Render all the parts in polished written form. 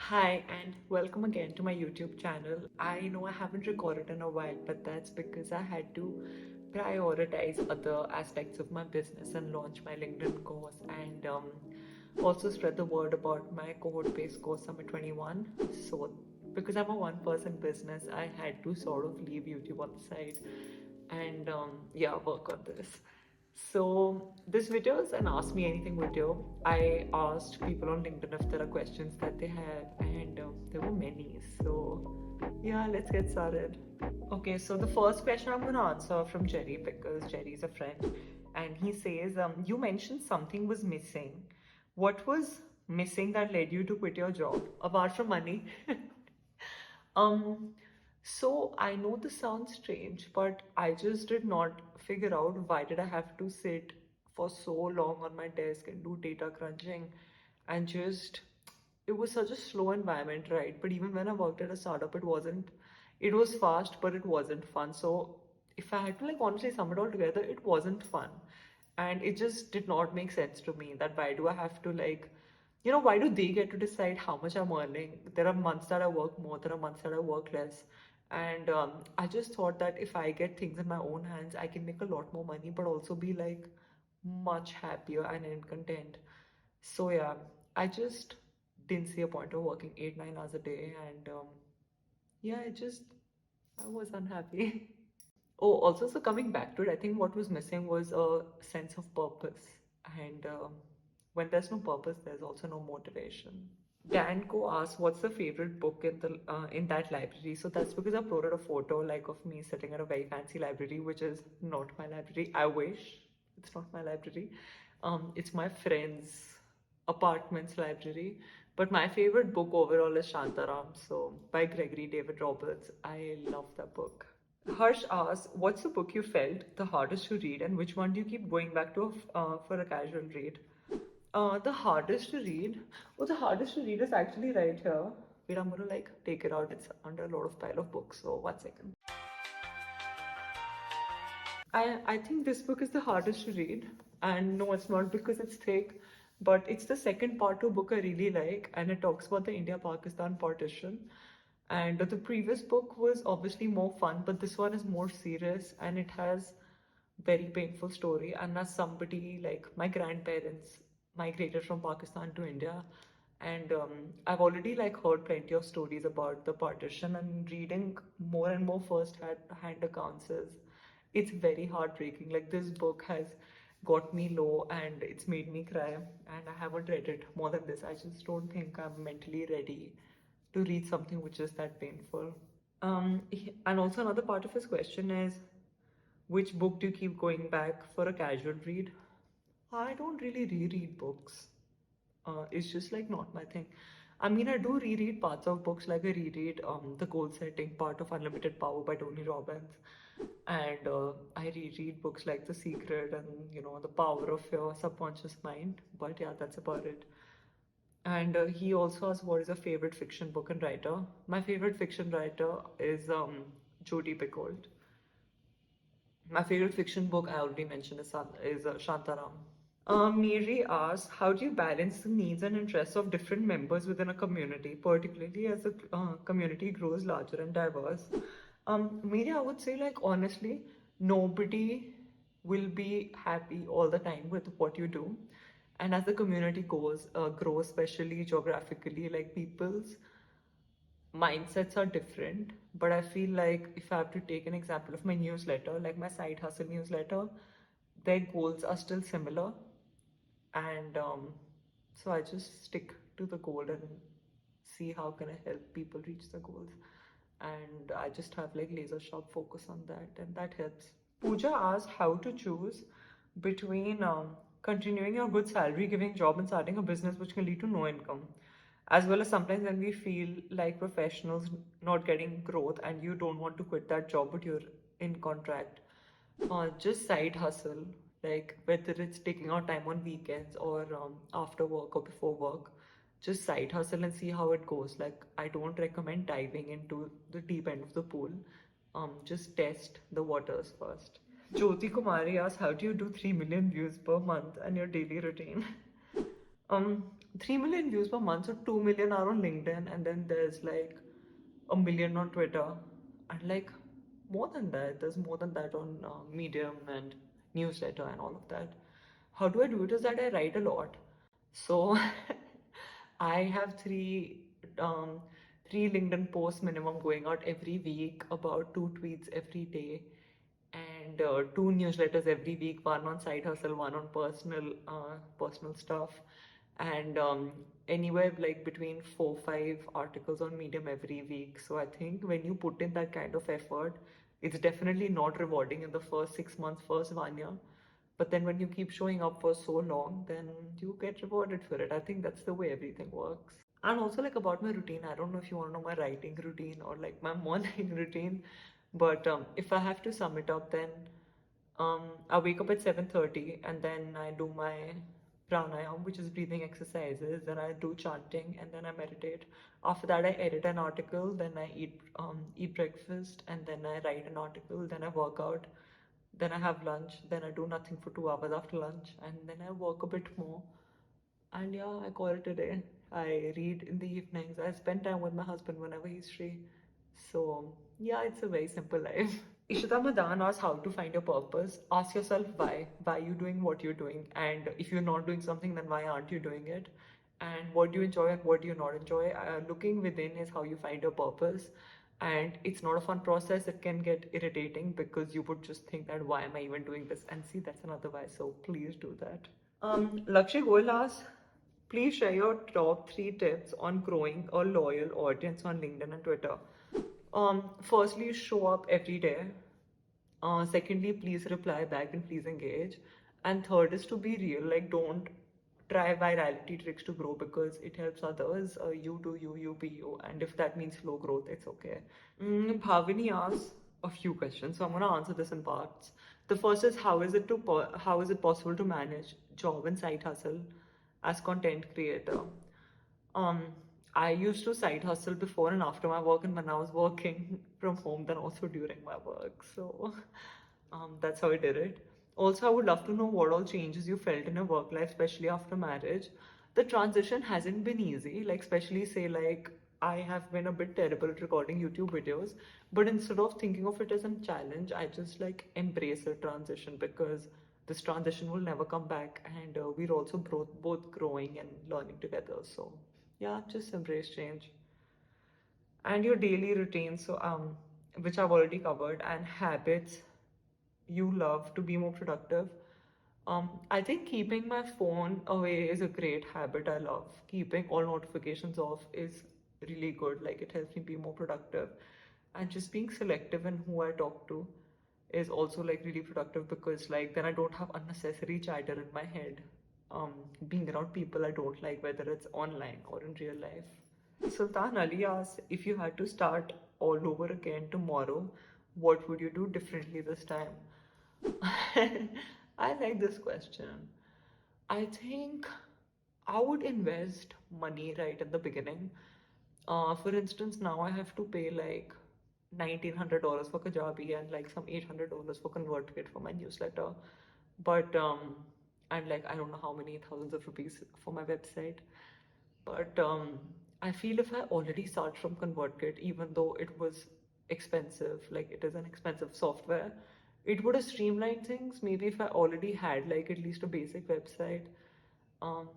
Hi and welcome again to my YouTube channel. I know I haven't recorded in a while, but that's because I had to prioritize other aspects of my business and launch my LinkedIn course and also spread the word about my cohort-based course Summit 21. So because I'm a one-person business, I had to sort of leave YouTube on the side and yeah, work on this. So this video is an ask me anything video. I asked people on LinkedIn if there are questions that they have, and there were many. So yeah, let's get started. Okay, so the first question I'm going to answer from Jerry because Jerry's a friend, and he says, "You mentioned something was missing. What was missing that led you to quit your job apart from money?" Um, so I know this sounds strange, but I just did not figure out why did I have to sit for so long on my desk and do data crunching and just it was such a slow environment, right? But even when I worked at a startup, it was fast, but it wasn't fun. So if I had to like honestly sum it all together, it wasn't fun. And it just did not make sense to me that why do I have to like why do they get to decide how much I'm earning? There are months that I work more, there are months that I work less. And I just thought that if I get things in my own hands, I can make a lot more money, but also be like much happier and in content. So yeah, I just didn't see a point of working 8, 9 hours a day. And yeah, I was unhappy. Oh, also, so coming back to it, I think what was missing was a sense of purpose. And when there's no purpose, there's also no motivation. Dan Ko asked, "What's the favorite book in that library?" So that's because I uploaded a photo like of me sitting at a very fancy library, which is not my library. I wish it's not my library. It's my friend's apartment's library. But my favorite book overall is Shantaram, so by Gregory David Roberts. I love that book. Harsh asks, "What's the book you felt the hardest to read, and which one do you keep going back to for a casual read?" The hardest to read. Oh, the hardest to read is actually right here. Wait, I'm gonna like take it out. It's under a lot of pile of books. So 1 second. I think this book is the hardest to read, and no, it's not because it's thick, but it's the second part to a book I really like, and it talks about the India-Pakistan partition. And the previous book was obviously more fun, but this one is more serious, and it has very painful story. And as somebody like my grandparents migrated from Pakistan to India, and I've already like heard plenty of stories about the partition, and reading more and more first-hand accounts is it's very heartbreaking. Like this book has got me low and it's made me cry, and I haven't read it more than this. I just don't think I'm mentally ready to read something which is that painful. And also another part of his question is, which book do you keep going back for a casual read? I don't really reread books. It's just like not my thing. I mean, I do reread parts of books, like I reread the goal setting part of Unlimited Power by Tony Robbins, and I reread books like The Secret and The Power of Your Subconscious Mind. But yeah, that's about it. And he also asked, "What is your favorite fiction book and writer?" My favorite fiction writer is Jodi Picoult. My favorite fiction book I already mentioned is Shantaram. Mary asks, "How do you balance the needs and interests of different members within a community, particularly as the community grows larger and diverse?" Mary, I would say, like, honestly, nobody will be happy all the time with what you do. And as the community grows, especially geographically, like people's mindsets are different. But I feel like if I have to take an example of my newsletter, like my side hustle newsletter, their goals are still similar, and so I just stick to the goal and see how can I help people reach the goals, and I just have like laser sharp focus on that, and that helps. Pooja asked how to choose between continuing your good salary giving job and starting a business which can lead to no income, as well as sometimes when we feel like professionals not getting growth and you don't want to quit that job but you're in contract. Just side hustle, like whether it's taking out time on weekends or after work or before work, just side hustle and see how it goes. Like, I don't recommend diving into the deep end of the pool. Just test the waters first. Jyoti Kumari asks, "How do you do 3 million views per month and your daily routine?" Um, 3 million views per month, so 2 million are on LinkedIn, and then there's like a million on Twitter, and like more than that, there's more than that on Medium and newsletter and all of that. How do I do it? Is that I write a lot, so I have um, three LinkedIn posts minimum going out every week, about two tweets every day, and two newsletters every week, one on side hustle, one on personal stuff, and anywhere like between 4 5 articles on Medium every week. So I think when you put in that kind of effort, it's definitely not rewarding in the first 6 months, first 1 year, but then when you keep showing up for so long, then you get rewarded for it. I think that's the way everything works. And also like about my routine, I don't know if you want to know my writing routine or like my morning routine, but if I have to sum it up, then I wake up at 7:30 and then I do my pranayam, which is breathing exercises. Then I do chanting and then I meditate. After that, I edit an article. Then I eat breakfast and then I write an article. Then I work out. Then I have lunch. Then I do nothing for 2 hours after lunch, and then I work a bit more. And yeah, I call it a day. I read in the evenings. I spend time with my husband whenever he's free. So yeah, it's a very simple life. Ishita Madan asks how to find your purpose. Ask yourself why. Why are you doing what you're doing? And if you're not doing something, then why aren't you doing it? And what do you enjoy and what do you not enjoy? Looking within is how you find your purpose. And it's not a fun process. It can get irritating because you would just think that why am I even doing this? And see, that's another why. So please do that. Lakshya Goyal asks, please share your top 3 tips on growing a loyal audience on LinkedIn and Twitter. Firstly, show up every day. Secondly, please reply back and please engage. And third is to be real. Like, don't try virality tricks to grow because it helps others. You do you, you be you. And if that means slow growth, it's okay. Bhavini asks a few questions, so I'm gonna answer this in parts. The first is how is it possible to manage job and side hustle as content creator? Um, I used to side hustle before and after my work, and when I was working from home, then also during my work. So that's how I did it. Also, I would love to know what all changes you felt in your work life, especially after marriage. The transition hasn't been easy, like, especially say, like, I have been a bit terrible at recording YouTube videos, but instead of thinking of it as a challenge, I just like embrace a transition because this transition will never come back, and we're also both growing and learning together. So, yeah, just embrace change. And your daily routine, so which I've already covered, and habits you love to be more productive. I think keeping my phone away is a great habit I love. Keeping all notifications off is really good. Like it helps me be more productive. And just being selective in who I talk to is also like really productive because like then I don't have unnecessary chatter in my head. Being around people I don't like, whether it's online or in real life. Sultan Ali asks, if you had to start all over again tomorrow, what would you do differently this time? I like this question. I think I would invest money right at the beginning. For instance, now I have to pay like $1,900 for Kajabi and like some $800 for ConvertKit for my newsletter. But and like I don't know how many thousands of rupees for my website. But I feel if I already start from ConvertKit, even though it was expensive, like it is an expensive software, it would have streamlined things. Maybe if I already had like at least a basic website.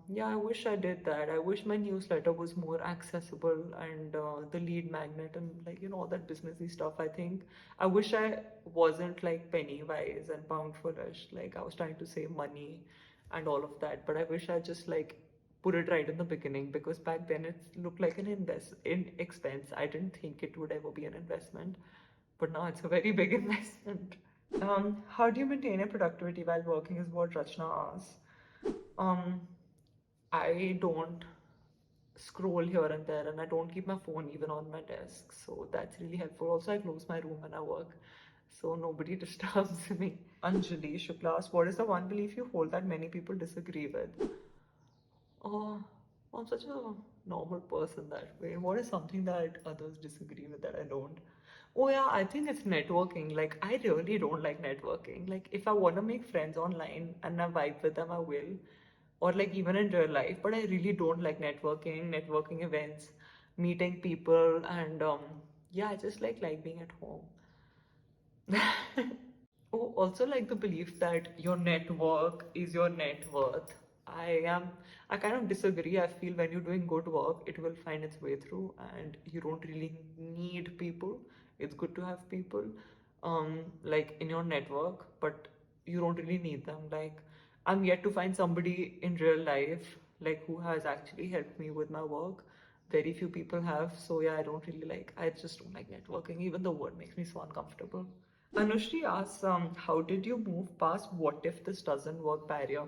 Yeah, I wish I did that. I wish my newsletter was more accessible and the lead magnet and like all that businessy stuff. I think I wish I wasn't like penny wise and pound foolish. Like I was trying to save money and all of that, but I wish I just like put it right in the beginning because back then it looked like an in expense. I didn't think it would ever be an investment, but now it's a very big investment. How do you maintain your productivity while working is what Rachna asks. Um, I don't scroll here and there and I don't keep my phone even on my desk. So that's really helpful. Also, I close my room when I work so nobody disturbs me. Anjali Shukla asks, what is the one belief you hold that many people disagree with? Oh, I'm such a normal person that way. What is something that others disagree with that I don't? Oh yeah, I think it's networking. Like I really don't like networking. Like if I want to make friends online and I vibe with them, I will. or like even in real life, but I really don't like networking events, meeting people, and yeah, I just like being at home. Oh, also like the belief that your network is your net worth. I am, I kind of disagree. I feel when you're doing good work, it will find its way through and you don't really need people. It's good to have people, like in your network, but you don't really need them. Like, I'm yet to find somebody in real life, like who has actually helped me with my work. Very few people have. So yeah, I just don't like networking. Even the word makes me so uncomfortable. Anushri asks, how did you move past what if this doesn't work barrier?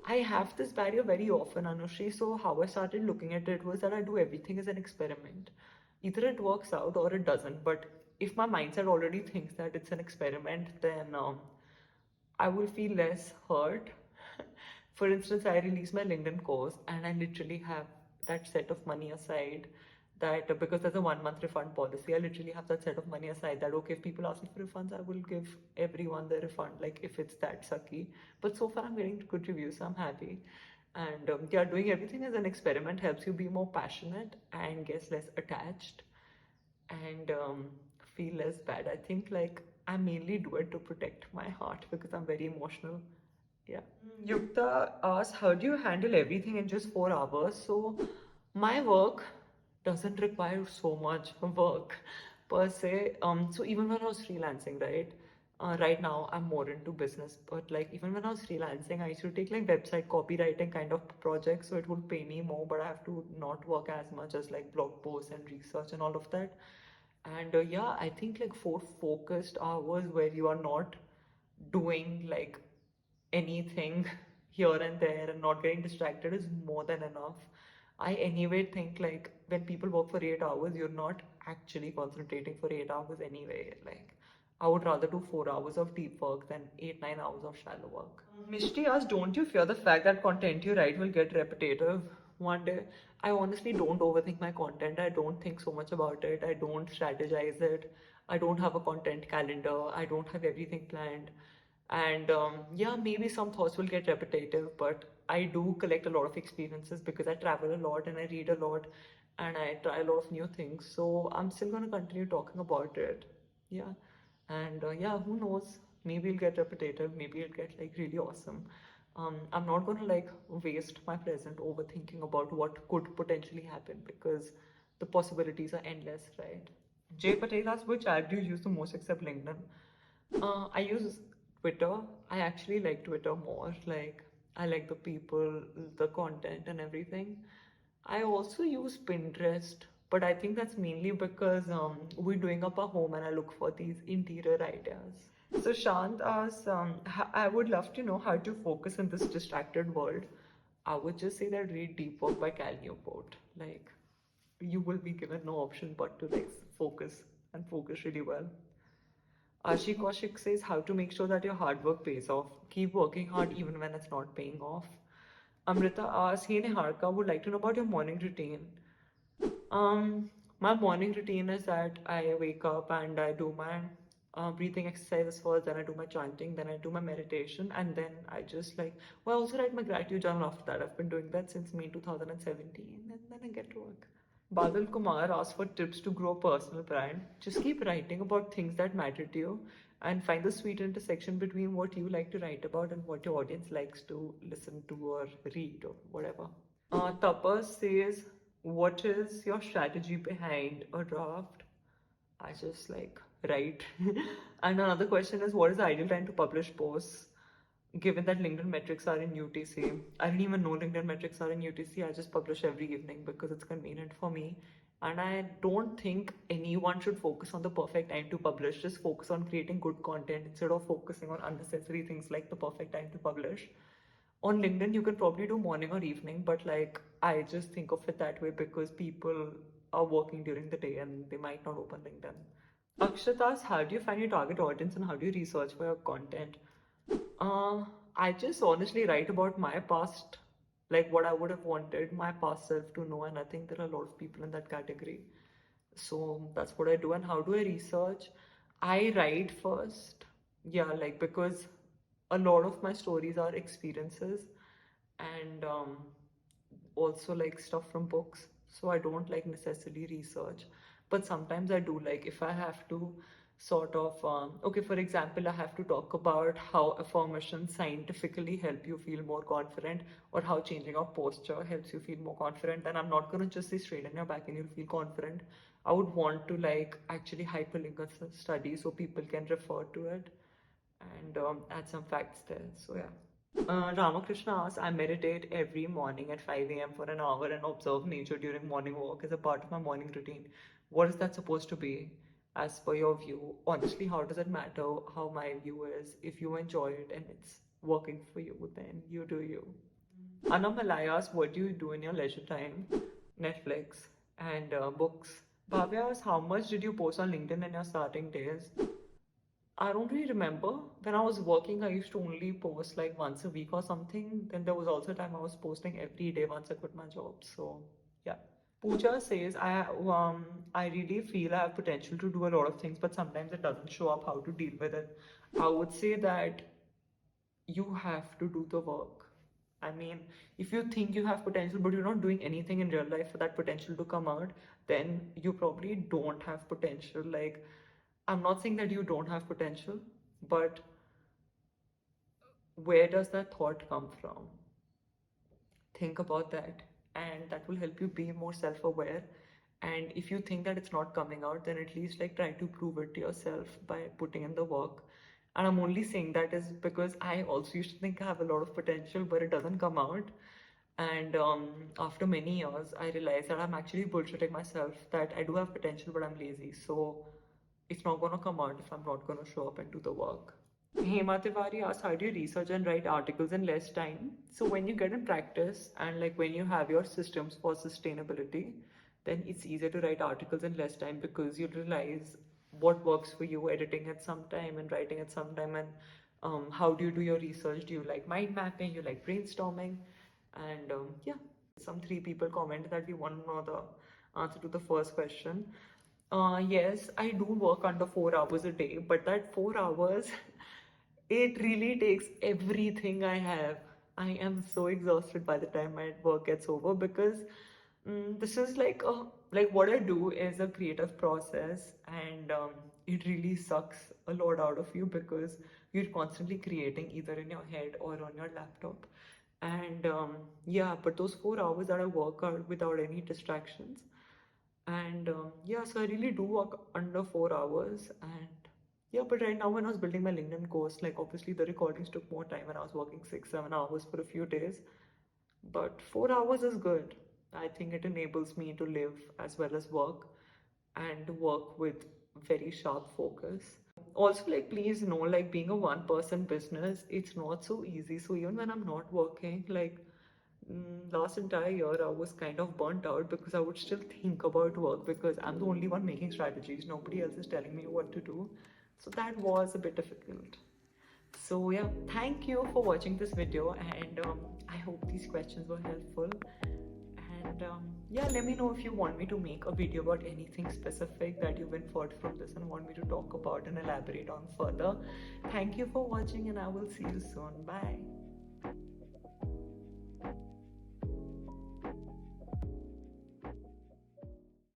I have this barrier very often, Anushri. So how I started looking at it was that I do everything as an experiment. Either it works out or it doesn't. But if my mindset already thinks that it's an experiment, then I will feel less hurt. For instance, I release my LinkedIn course and I literally have that set of money aside that because there's a 1 month refund policy, I literally have that set of money aside that okay, if people ask me for refunds, I will give everyone the refund, like if it's that sucky. But so far, I'm getting good reviews, so I'm happy. And yeah, doing everything as an experiment helps you be more passionate and gets less attached and feel less bad. I think like I mainly do it to protect my heart because I'm very emotional. Yeah. Yukta asks, how do you handle everything in just 4 hours? So, my work doesn't require so much work per se. So even when I was freelancing, right? Right now I'm more into business, but like even when I was freelancing, I used to take like website copywriting kind of projects, so it would pay me more, but I have to not work as much as like blog posts and research and all of that. And yeah, I think like 4 focused hours where you are not doing like anything here and there and not getting distracted is more than enough. I anyway think like when people work for 8 hours, you're not actually concentrating for 8 hours anyway. Like I would rather do 4 hours of deep work than 8, 9 hours of shallow work. Mishti asks, don't you fear the fact that content you write will get repetitive one day? I honestly don't overthink my content. I don't think so much about it. I don't strategize it. I don't have a content calendar. I don't have everything planned. And yeah, maybe some thoughts will get repetitive, but I do collect a lot of experiences because I travel a lot and I read a lot and I try a lot of new things. So I'm still going to continue talking about it. Yeah. And yeah, who knows? Maybe it'll get repetitive. Maybe it'll get like really awesome. I'm not going to like waste my present overthinking about what could potentially happen because the possibilities are endless, right? Jay Patel asks, which app do you use the most except LinkedIn? I use Twitter. I actually like Twitter more. Like, I like the people, the content, and everything. I also use Pinterest, but I think that's mainly because we're doing up a home and I look for these interior ideas. So Shant asks, I would love to know how to focus in this distracted world. I would just say that read Deep Work by Cal Newport. Like, you will be given no option but to like focus and focus really well. Ashi Kaushik says how to make sure that your hard work pays off. Keep working hard even when it's not paying off. Amrita asks, hey Niharika, would like to know about your morning routine. My morning routine is that I wake up and I do my breathing exercises first, then I do my chanting, then I do my meditation, and then I just like, well, I also write my gratitude journal after that. I've been doing that since May 2017, and then I get to work. Badal Kumar asked for tips to grow personal brand. Just keep writing about things that matter to you and find the sweet intersection between what you like to write about and what your audience likes to listen to or read or whatever. Tapas says, what is your strategy behind a draft? I just like write. And another question is, what is the ideal time to publish posts? Given that LinkedIn metrics are in UTC, I didn't even know LinkedIn metrics are in UTC. I just publish every evening because it's convenient for me. And I don't think anyone should focus on the perfect time to publish. Just focus on creating good content instead of focusing on unnecessary things like the perfect time to publish. On LinkedIn, you can probably do morning or evening, but like I just think of it that way because people are working during the day and they might not open LinkedIn. Akshat asks, how do you find your target audience and how do you research for your content? Uh, I just honestly write about my past, like what I would have wanted my past self to know, and I think there are a lot of people in that category. So that's what I do. And how do I research? I write first. Yeah, like because a lot of my stories are experiences and also like stuff from books. So I don't like necessarily research, but sometimes I do, like if I have to sort of okay, for example, I have to talk about how affirmations scientifically help you feel more confident, or how changing your posture helps you feel more confident, then I'm not going to just say straighten your back and you'll feel confident. I would want to like actually hyperlink a study so people can refer to it, and add some facts there. So yeah. Ramakrishna asks, I meditate every morning at 5 a.m. for an hour and observe nature during morning walk as a part of my morning routine. What is that supposed to be, as per your view? Honestly, how does it matter how my view is? If you enjoy it and it's working for you, then you do you. Anna Malay asks, what do you do in your leisure time? Netflix and books. Bhavya asks, how much did you post on LinkedIn in your starting days? I don't really remember. When I was working, I used to only post like once a week or something. Then there was also a time I was posting every day once I quit my job. So yeah. Pooja says, I really feel I have potential to do a lot of things, but sometimes it doesn't show up. How to deal with it? I would say that you have to do the work. I mean, if you think you have potential but you're not doing anything in real life for that potential to come out, then you probably don't have potential. Like, I'm not saying that you don't have potential, but where does that thought come from? Think about that, and that will help you be more self-aware. And if you think that it's not coming out, then at least like try to prove it to yourself by putting in the work. And I'm only saying that is because I also used to think I have a lot of potential, but it doesn't come out. And after many years, I realized that I'm actually bullshitting myself, that I do have potential, but I'm lazy. So it's not going to come out if I'm not going to show up and do the work. Hema Tiwari asks, how do you research and write articles in less time? So when you get in practice and like when you have your systems for sustainability, then it's easier to write articles in less time, because you realize what works for you, editing at some time and writing at some time, and how do you do your research? Do you like mind mapping? You like brainstorming? And yeah, some three people commented that we want to know the answer to the first question. Yes, I do work under 4 hours a day, but that 4 hours, it really takes everything I have. I am so exhausted by the time my work gets over, because this is like what I do is a creative process, and it really sucks a lot out of you because you're constantly creating either in your head or on your laptop. And yeah, but those 4 hours that I work out without any distractions, and yeah, so I really do work under 4 hours. And yeah, but right now when I was building my LinkedIn course, like obviously the recordings took more time and I was working 6, 7 hours for a few days. But 4 hours is good. I think it enables me to live as well as work, and work with very sharp focus. Also, like, please know, like, being a one person business, it's not so easy. So even when I'm not working, like, last entire year, I was kind of burnt out because I would still think about work, because I'm the only one making strategies. Nobody else is telling me what to do. So that was a bit difficult. So yeah, thank you for watching this video, and I hope these questions were helpful. And yeah, let me know if you want me to make a video about anything specific that you've inferred from this and want me to talk about and elaborate on further. Thank you for watching, and I will see you soon. Bye.